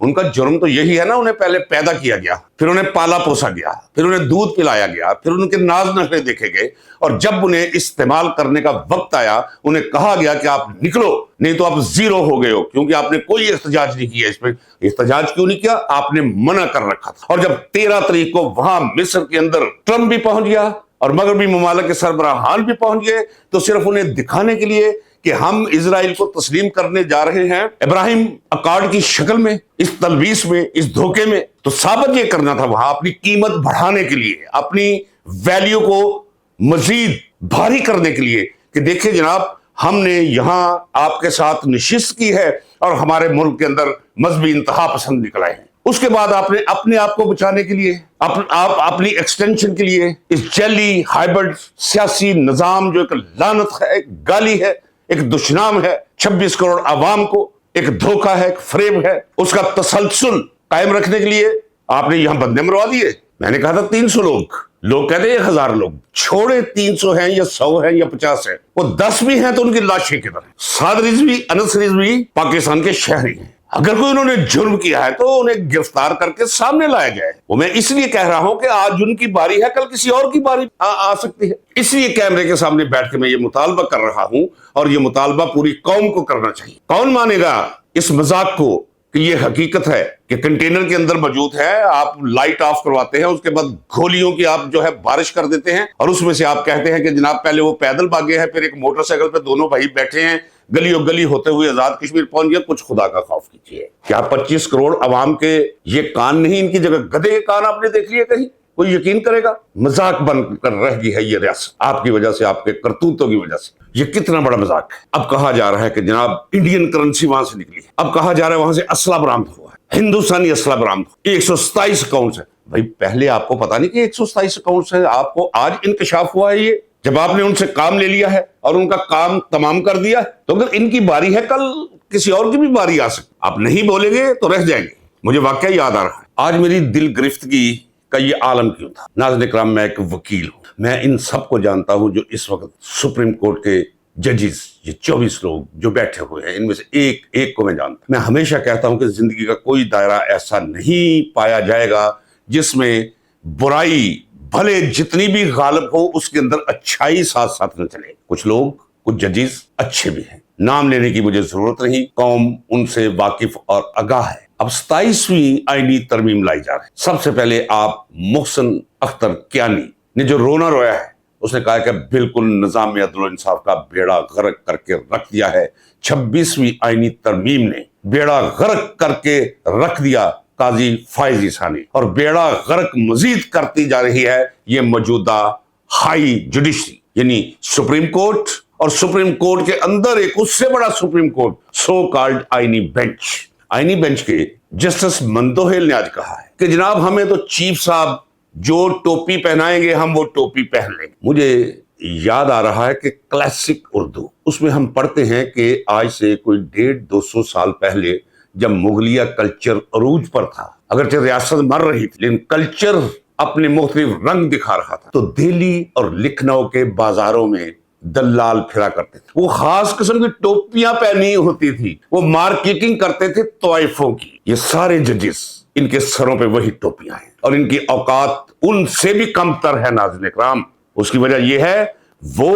ان کا جرم تو یہی ہے نا، انہیں پہلے پیدا کیا گیا، پھر انہیں پالا پوسا گیا، پھر انہیں دودھ پلایا گیا، پھر ان کے ناز نخرے دیکھے گئے، اور جب انہیں استعمال کرنے کا وقت آیا انہیں کہا گیا کہ آپ نکلو، نہیں تو آپ زیرو ہو گئے ہو، کیونکہ آپ نے کوئی احتجاج نہیں کیا۔ اس میں احتجاج کیوں نہیں کیا؟ آپ نے منع کر رکھا تھا۔ اور جب 13 تاریخ کو وہاں مصر کے اندر ٹرمپ بھی پہنچ گیا اور مغربی ممالک کے سربراہان بھی پہنچ گئے، تو صرف انہیں دکھانے کے لیے کہ ہم اسرائیل کو تسلیم کرنے جا رہے ہیں ابراہیم اکارڈ کی شکل میں، اس تلبیس میں، اس دھوکے میں، تو ثابت یہ کرنا تھا وہاں اپنی قیمت بڑھانے کے لیے، اپنی ویلیو کو مزید بھاری کرنے کے لیے کہ دیکھیں جناب، ہم نے یہاں آپ کے ساتھ نشست کی ہے اور ہمارے ملک کے اندر مذہبی انتہا پسند نکل آئے ہیں۔ اس کے بعد آپ نے اپنے آپ کو بچانے کے لیے، آپ اپنی ایکسٹینشن کے لیے اس جیلی ہائبرڈ سیاسی نظام جو ایک لعنت ہے، ایک گالی ہے، ایک دشنام ہے 26 کروڑ عوام کو، ایک دھوکہ ہے، ایک فریب ہے، اس کا تسلسل قائم رکھنے کے لیے آپ نے یہاں بندے مروا دیے۔ میں نے کہا تھا 300 لوگ کہتے ہیں 1000 لوگ، چھوڑے 300 ہیں یا 100 ہیں یا 50 ہیں، وہ 10 بھی ہیں تو ان کی لاشیں کدھر ہیں؟ سعد رضوی، انس رضوی پاکستان کے شہری ہیں، اگر کوئی انہوں نے جرم کیا ہے تو انہیں گرفتار کر کے سامنے لایا جائے۔ وہ میں اس لیے کہہ رہا ہوں کہ آج ان کی باری ہے، کل کسی اور کی باری آ سکتی ہے، اس لیے کیمرے کے سامنے بیٹھ کے میں یہ مطالبہ کر رہا ہوں، اور یہ مطالبہ پوری قوم کو کرنا چاہیے۔ کون مانے گا اس مذاق کو کہ یہ حقیقت ہے کہ کنٹینر کے اندر موجود ہے، آپ لائٹ آف کرواتے ہیں، اس کے بعد گولیوں کی آپ جو ہے بارش کر دیتے ہیں، اور اس میں سے آپ کہتے ہیں کہ جناب پہلے وہ پیدل بھاگے ہیں، پھر ایک موٹر سائیکل پہ دونوں بھائی بیٹھے ہیں، گلی و گلی ہوتے ہوئے آزاد کشمیر پہنچ گیا۔ کچھ خدا کا خوف کیجیے، کیا 25 کروڑ عوام کے یہ کان نہیں؟ ان کی جگہ گدھے کے کان آپ نے دیکھ لیے کہیں؟ کوئی یقین کرے گا؟ مذاق بن کر رہ گئی ہے یہ ریاست آپ کی وجہ سے، آپ کے کرتوتوں کی وجہ سے۔ یہ کتنا بڑا مذاق ہے۔ اب کہا جا رہا ہے کہ جناب انڈین کرنسی وہاں سے نکلی ہے، اب کہا جا رہا ہے وہاں سے اسلحہ برآمد ہوا ہے، ہندوستانی اسلحہ برآمد ہوا، 127 اکاؤنٹس ہے۔ بھائی پہلے آپ کو پتا نہیں کہ 127 اکاؤنٹس ہے؟ آپ کو آج انکشاف ہوا ہے یہ، جب آپ نے ان سے کام لے لیا ہے اور ان کا کام تمام کر دیا، تو اگر ان کی باری ہے کل کسی اور کی بھی باری آ سکتی، آپ نہیں بولیں گے تو رہ جائیں گے۔ مجھے واقعہ یاد آ رہا ہے آج میری دل گرفتگی کا یہ عالم کیوں تھا۔ ناظرین اکرام، میں ایک وکیل ہوں، میں ان سب کو جانتا ہوں جو اس وقت سپریم کورٹ کے ججز، یہ 24 لوگ جو بیٹھے ہوئے ہیں، ان میں سے ایک کو میں جانتا ہوں۔ میں ہمیشہ کہتا ہوں کہ زندگی کا کوئی دائرہ ایسا نہیں پایا جائے گا جس میں برائی بھلے جتنی بھی غالب ہو اس کے اندر اچھائی ساتھ ساتھ نہ چلے۔ کچھ لوگ، کچھ ججز اچھے بھی ہیں، نام لینے کی مجھے ضرورت نہیں، قوم ان سے واقف اور آگاہ ہے۔ اب 27ویں آئینی ترمیم لائی جا رہی ہے۔ سب سے پہلے آپ محسن اختر کیانی نے جو رونا رویا ہے، اس نے کہا کہ بالکل نظام عدل و انصاف کا بیڑا غرق کر کے رکھ دیا ہے۔ 26ویں آئینی ترمیم نے بیڑا غرق کر کے رکھ دیا قاضی فائز عیسیٰ نے، اور بیڑا غرق مزید کرتی جا رہی ہے یہ موجودہ ہائی جوڈیشری، یعنی سپریم کورٹ، اور سپریم کورٹ کے اندر ایک اس سے بڑا سپریم کورٹ، سو کالڈ آئینی بینچ۔ آئینی بینچ کے جسٹس مندوہل نے آج کہا ہے کہ جناب ہمیں تو چیف صاحب جو ٹوپی پہنائیں گے ہم وہ ٹوپی پہن لیں گے۔ مجھے یاد آ رہا ہے کہ کلاسک اردو، اس میں ہم پڑھتے ہیں کہ آج سے کوئی 150-200 سال پہلے جب مغلیہ کلچر عروج پر تھا، اگرچہ ریاست مر رہی تھی لیکن کلچر اپنے مختلف رنگ دکھا رہا تھا، تو دہلی اور لکھنؤ کے بازاروں میں دلال پھرا کرتے تھے، وہ خاص قسم کی ٹوپیاں پہنی ہوتی تھی، وہ مارکیٹنگ کرتے تھے طوائفوں کی۔ یہ سارے ججز، ان کے سروں پہ وہی ٹوپیاں ہیں اور ان کی اوقات ان سے بھی کم تر ہے۔ ناظرین اکرام، اس کی وجہ یہ ہے وہ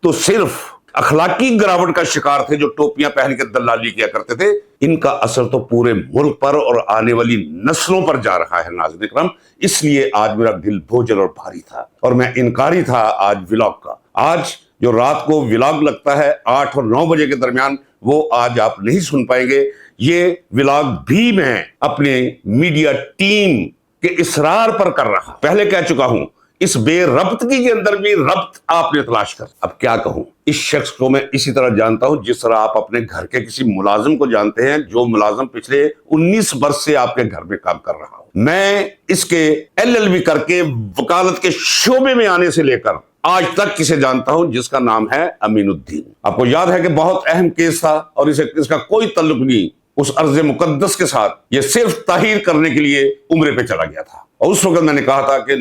تو صرف اخلاقی گراوٹ کا شکار تھے جو ٹوپیاں پہن کے دلالی کیا کرتے تھے، ان کا اثر تو پورے ملک پر اور آنے والی نسلوں پر جا رہا ہے۔ ناظرین اکرام، اس لیے آج میرا دل بوجھل اور بھاری تھا، اور میں انکاری تھا آج ولاگ کا۔ آج جو رات کو ولاگ لگتا ہے 8 اور 9 بجے کے درمیان، وہ آج آپ نہیں سن پائیں گے۔ یہ ولاگ بھی میں اپنے میڈیا ٹیم کے اصرار پر کر رہا، پہلے کہہ چکا ہوں، اس بے ربطگی کے اندر بھی ربط آپ نے تلاش کر۔ اب کیا کہوں، اس شخص کو میں اسی طرح جانتا ہوں جس طرح آپ اپنے گھر کے کسی ملازم کو جانتے ہیں، جو ملازم پچھلے 19 برس سے آپ کے گھر میں کام کر رہا ہوں۔ میں اس کے LLB کر کے وکالت کے شعبے میں آنے سے لے کر آج تک کسے جانتا ہوں جس کا نام ہے امین الدین۔ آپ کو یاد ہے کہ بہت اہم کیس تھا اور اس کا کوئی تعلق نہیں اس ارض مقدس کے ساتھ، یہ صرف تحریر کرنے کے لیے عمرے پہ چلا گیا تھا، اور اس وقت میں نے کہا تھا کہ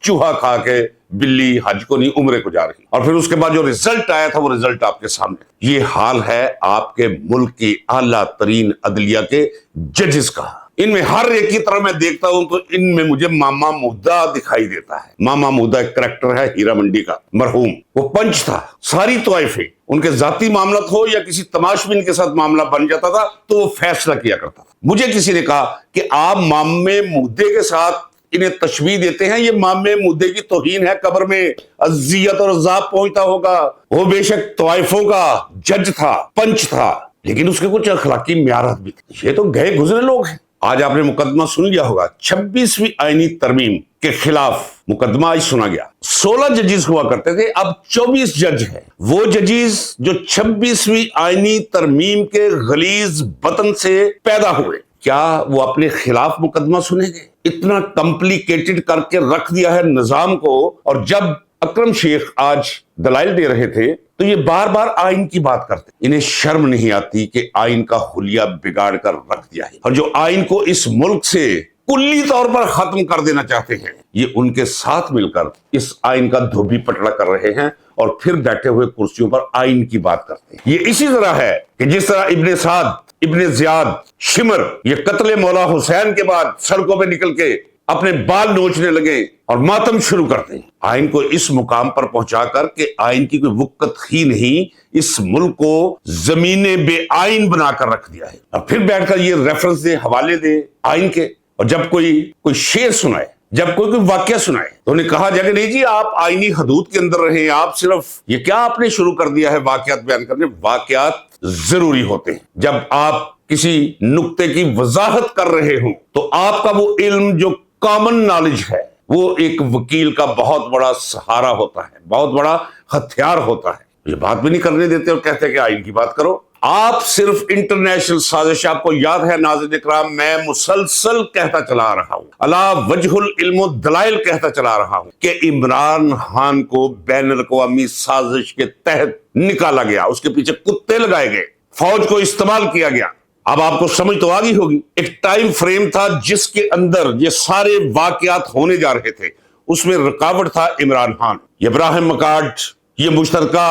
چوہا کھا کے بلی حج کو نہیں عمرے کو جا رہی، اور پھر اس کے بعد جو رزلٹ آیا تھا وہ رزلٹ آپ کے سامنے۔ یہ حال ہے آپ کے ملک کی اعلیٰ ترین عدلیہ کے ججز کا۔ ان میں ہر ایک کی طرح میں دیکھتا ہوں تو ان میں مجھے ماما مہدہ دکھائی دیتا ہے۔ ماما مہدہ ایک کریکٹر ہے ہیرا منڈی کا مرحوم، وہ پنچ تھا۔ ساری طوائفیں ان کے ذاتی معاملات ہو یا کسی تماشبین کے ساتھ معاملہ بن جاتا تھا تو وہ فیصلہ کیا کرتا تھا۔ مجھے کسی نے کہا کہ آپ مامے مہدے کے ساتھ انہیں تشبیہ دیتے ہیں، یہ مامے مہدے کی توہین ہے، قبر میں اذیت اور عذاب پہنچتا ہوگا۔ وہ بے شک طوائفوں کا جج تھا، پنچ تھا، لیکن اس کے کچھ اخلاقی معیارات بھی تھے۔ یہ تو گئے گزرے لوگ ہیں۔ آج آپ نے مقدمہ سن لیا ہوگا، 26ویں آئینی ترمیم کے خلاف مقدمہ آج سنا گیا۔ 16 ججز ہوا کرتے تھے، اب 24 جج ہیں۔ وہ ججز جو 26ویں آئینی ترمیم کے غلیظ بطن سے پیدا ہوئے، کیا وہ اپنے خلاف مقدمہ سنیں گے؟ اتنا کمپلیکیٹڈ کر کے رکھ دیا ہے نظام کو۔ اور جب اکرم شیخ آج دلائل دے رہے تھے تو یہ بار بار آئین کی بات کرتے، انہیں شرم نہیں آتی کہ آئین کا حلیہ بگاڑ کر رکھ دیا ہے، اور جو آئین کو اس ملک سے کلی طور پر ختم کر دینا چاہتے ہیں، یہ ان کے ساتھ مل کر اس آئین کا دھوبی پٹڑا کر رہے ہیں اور پھر بیٹھے ہوئے کرسیوں پر آئین کی بات کرتے ہیں۔ یہ اسی طرح ہے کہ جس طرح ابن سعد، ابن زیاد، شمر یہ قتل مولا حسین کے بعد سڑکوں پہ نکل کے اپنے بال نوچنے لگے اور ماتم شروع کرتے ہیں، آئین کو اس مقام پر پہنچا کر کہ آئین کی کوئی وقت ہی نہیں، اس ملک کو زمین بے آئین بنا کر رکھ دیا ہے۔ اور پھر بیٹھ کر یہ ریفرنس دے، حوالے دے آئین کے، اور جب کوئی شعر سنائے، جب کوئی واقعہ سنائے تو انہیں کہا جائے کہ نہیں جی آپ آئینی حدود کے اندر رہیں، آپ صرف یہ کیا آپ نے شروع کر دیا ہے واقعات بیان کرنے۔ واقعات ضروری ہوتے ہیں، جب آپ کسی نقطے کی وضاحت کر رہے ہوں تو آپ کا وہ علم جو کامن نالج ہے وہ ایک وکیل کا بہت بڑا سہارا ہوتا ہے، بہت بڑا ہتھیار ہوتا ہے۔ یہ بات بھی نہیں کرنے دیتے اور کہتے کہ آئین کی بات کرو۔ آپ صرف انٹرنیشنل سازش، آپ کو یاد ہے ناظرین اکرام، میں مسلسل کہتا چلا آ رہا ہوں، علی وجہ العلم و دلائل کہتا چلا آ رہا ہوں کہ عمران خان کو بین الاقوامی سازش کے تحت نکالا گیا، اس کے پیچھے کتے لگائے گئے، فوج کو استعمال کیا گیا۔ اب آپ کو سمجھ تو آگئی ہوگی، ایک ٹائم فریم تھا جس کے اندر یہ سارے واقعات ہونے جا رہے تھے، اس میں رکاوٹ تھا عمران خان، یہ ابراہیم مکارڈ، یہ مشترکہ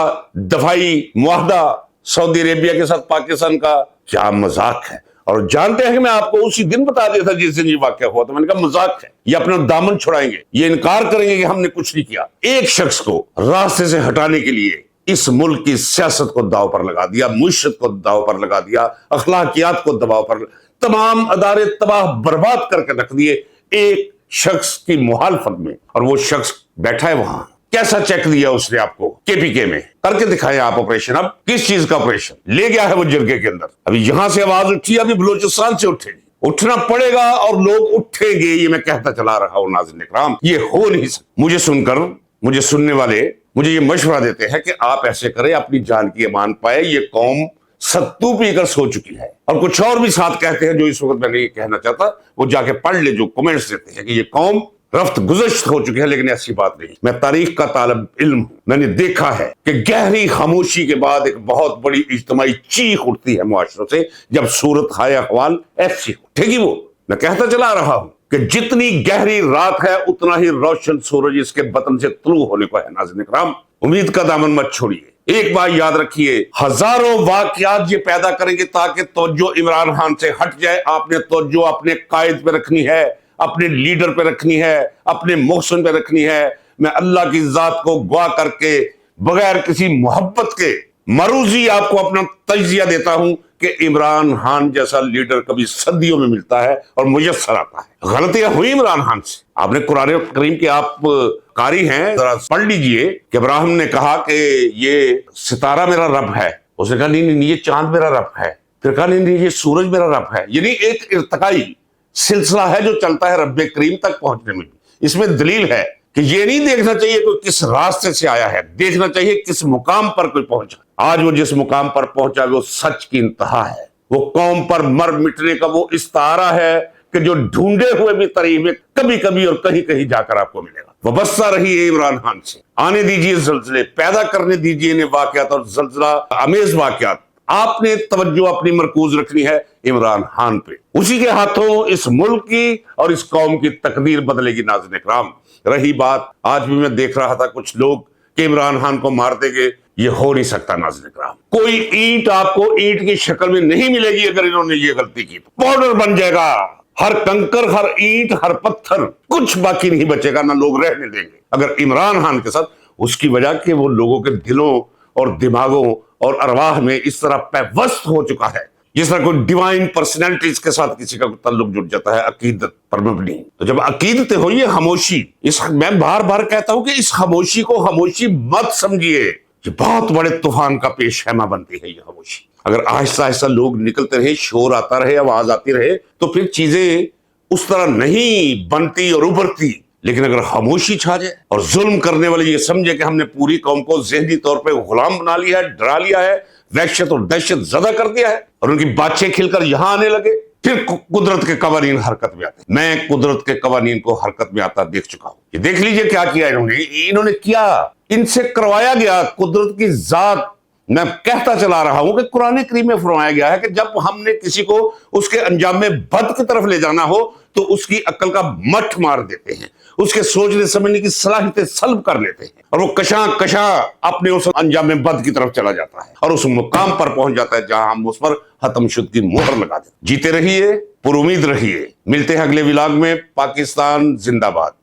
دفاعی معاہدہ سعودی عربیہ کے ساتھ پاکستان کا، کیا مذاق ہے۔ اور جانتے ہیں کہ میں آپ کو اسی دن بتا دیا تھا جس دن یہ واقعہ ہوا تھا، میں نے کہا مذاق ہے، یہ اپنا دامن چھڑائیں گے، یہ انکار کریں گے کہ ہم نے کچھ نہیں کیا۔ ایک شخص کو راستے سے ہٹانے کے لیے اس ملک کی سیاست کو داؤ پر لگا دیا، معیشت کو داؤ پر لگا دیا، اخلاقیات کو دباؤ پر، تمام ادارے تباہ برباد کر کے رکھ دیے ایک شخص کی مخالفت میں، اور وہ شخص بیٹھا ہے وہاں۔ کیسا چیک دیا اس نے آپ کو کے پی کے میں، کر کے دکھائے آپ آپریشن۔ اب کس چیز کا آپریشن لے گیا ہے وہ جرگے کے اندر؟ ابھی یہاں سے آواز اٹھی، ابھی بلوچستان سے اٹھے گی، اٹھنا پڑے گا اور لوگ اٹھیں گے، یہ میں کہتا چلا رہا ہوں ناظرین اکرام، یہ ہو نہیں سکتا۔ مجھے سن کر مجھے سننے والے مجھے یہ مشورہ دیتے ہیں کہ آپ ایسے کریں، اپنی جان کی امان پائے، یہ قوم ستو پی کر سو چکی ہے۔ اور کچھ اور بھی ساتھ کہتے ہیں جو اس وقت میں نہیں کہنا چاہتا، وہ جا کے پڑھ لے، جو کمنٹس دیتے ہیں کہ یہ قوم رفت گزشت ہو چکی ہے، لیکن ایسی بات نہیں۔ میں تاریخ کا طالب علم ہوں، میں نے دیکھا ہے کہ گہری خاموشی کے بعد ایک بہت بڑی اجتماعی چیخ اٹھتی ہے معاشروں سے، جب صورت ہائے احوال ایسی اٹھے گی۔ وہ میں کہتا چلا رہا ہوں کہ جتنی گہری رات ہے اتنا ہی روشن سورج اس کے بطن سے طلوع ہونے کو ہے۔ ناظرین اکرام، امید کا دامن مت چھوڑیے۔ ایک بات یاد رکھیے، ہزاروں واقعات یہ پیدا کریں گے تاکہ توجہ عمران خان سے ہٹ جائے۔ آپ نے توجہ اپنے قائد پہ رکھنی ہے، اپنے لیڈر پہ رکھنی ہے، اپنے محسن پہ رکھنی ہے۔ میں اللہ کی ذات کو گواہ کر کے بغیر کسی محبت کے مروزی آپ کو اپنا تجزیہ دیتا ہوں کہ عمران خان جیسا لیڈر کبھی صدیوں میں ملتا ہے اور میسر آتا ہے۔ غلطیاں ہوئی عمران خان سے۔ آپ نے قرآن کریم کے آپ قاری ہیں، ذرا پڑھ لیجئے کہ ابراہیم نے کہا کہ یہ ستارہ میرا رب ہے، اس نے کہا نہیں یہ چاند میرا رب ہے، پھر کہا نہیں یہ سورج میرا رب ہے۔ یعنی ایک ارتقائی سلسلہ ہے جو چلتا ہے رب کریم تک پہنچنے میں۔ اس میں دلیل ہے کہ یہ نہیں دیکھنا چاہیے کوئی کس راستے سے آیا ہے، دیکھنا چاہیے کس مقام پر کوئی پہنچا۔ آج وہ جس مقام پر پہنچا وہ سچ کی انتہا ہے، وہ قوم پر مر مٹنے کا وہ استعارہ ہے کہ جو ڈھونڈے ہوئے بھی طریق میں کبھی کبھی اور کہیں کہیں جا کر آپ کو ملے گا۔ وابستہ رہیے عمران خان سے، آنے دیجیے زلزلے، پیدا کرنے دیجیے انہیں واقعات اور زلزلہ امیز واقعات۔ آپ نے توجہ اپنی مرکوز رکھنی ہے عمران خان پہ. اسی کے ہاتھوں اس ملک کی اور اس قوم کی تقدیر بدلے گی. ناظرین اکرام، رہی بات آج بھی میں دیکھ رہا تھا کچھ لوگ کہ عمران خان کو مار دیں گے، یہ ہو نہیں سکتا. ناظرین اکرام، کوئی اینٹ آپ کو اینٹ کی شکل میں نہیں ملے گی. اگر انہوں نے یہ غلطی کی تو پاؤڈر بن جائے گا. ہر کنکر، ہر اینٹ، ہر پتھر، کچھ باقی نہیں بچے گا، نہ لوگ رہنے دیں گے اگر عمران خان کے ساتھ. اس کی وجہ کہ وہ لوگوں کے دلوں اور دماغوں اور ارواح میں اس طرح پیوست ہو چکا ہے، جس طرح کوئی ڈیوائن پرسنالٹیز کے ساتھ کسی کا تعلق جڑ جاتا ہے عقیدت پر مبنی. تو جب عقیدتیں ہو، یہ خاموشی، میں بار بار کہتا ہوں کہ اس خاموشی کو خاموشی مت سمجھیے. یہ بہت بڑے طوفان کا پیش خیمہ بنتی ہے یہ خاموشی. اگر آہستہ آہستہ لوگ نکلتے رہے، شور آتا رہے، آواز آتی رہے، تو پھر چیزیں اس طرح نہیں بنتی اور ابھرتی. لیکن اگر خاموشی چھا جائے اور ظلم کرنے والے یہ سمجھے کہ ہم نے پوری قوم کو ذہنی طور پہ غلام بنا لیا ہے، ڈرا لیا ہے، وحشت اور دہشت زدہ کر دیا ہے، اور ان کی باتیں کھل کر یہاں آنے لگے، پھر قدرت کے قوانین حرکت میں آتے ہیں. میں قدرت کے قوانین کو حرکت میں آتا دیکھ چکا ہوں. یہ دیکھ لیجئے کیا کیا انہوں نے کیا ان سے کروایا گیا. قدرت کی ذات، میں کہتا چلا رہا ہوں کہ قرآن کریم میں فرمایا گیا ہے کہ جب ہم نے کسی کو اس کے انجام میں بد کی طرف لے جانا ہو تو اس کی عقل کا مٹھ مار دیتے ہیں، اس کے سوچنے سمجھنے کی صلاحیتیں سلب کر لیتے ہیں، اور وہ کشاں کشاں اپنے اس انجام میں بد کی طرف چلا جاتا ہے اور اس مقام پر پہنچ جاتا ہے جہاں ہم اس پر ختم شد کی مہر لگا دیں. جیتے رہیے، پر امید رہیے. ملتے ہیں اگلے ولاگ میں. پاکستان زندہ باد.